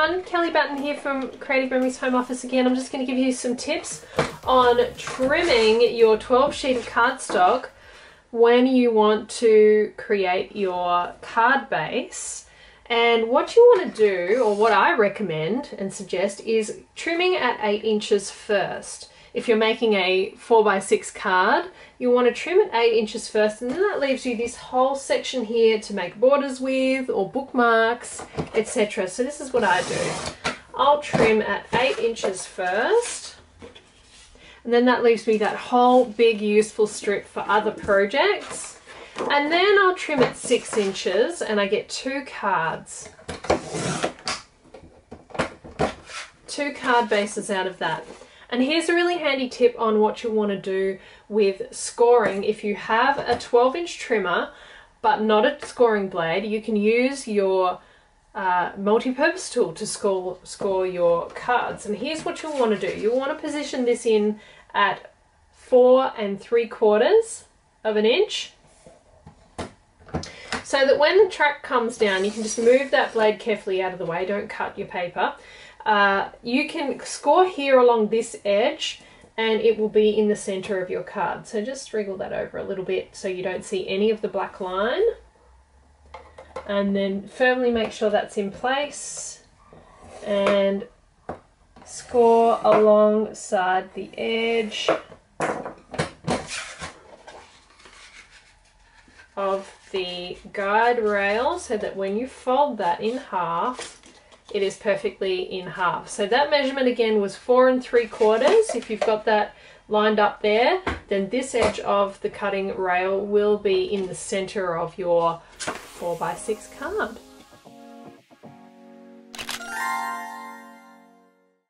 everyone, Kelly Batten here from Creative Memories Home Office again. I'm just going to give you some tips on trimming your 12 sheet of cardstock when you want to create your card base. And what you want to do, or what I recommend and suggest, is trimming at 8 inches first. If you're making a 4x6 card, you want to trim at 8 inches first, and then that leaves you this whole section here to make borders with, or bookmarks, etc. So this is what I do. I'll trim at 8 inches first, and then that leaves me that whole big useful strip for other projects. And then I'll trim at 6 inches, and I get 2 cards. 2 card bases out of that. And here's a really handy tip on what you want to do with scoring. If you have a 12-inch trimmer but not a scoring blade, you can use your multi-purpose tool to score your cards. And here's what you'll want to do. You'll want to position this in at 4 3/4 of an inch, so that when the track comes down, you can just move that blade carefully out of the way. Don't cut your paper. You can score here along this edge, and it will be in the center of your card. So just wriggle that over a little bit so you don't see any of the black line, and then firmly make sure that's in place and score alongside the edge of the guide rail, so that when you fold that in half, it is perfectly in half. So that measurement again was 4 3/4. If you've got that lined up there, then this edge of the cutting rail will be in the center of your 4x6 card.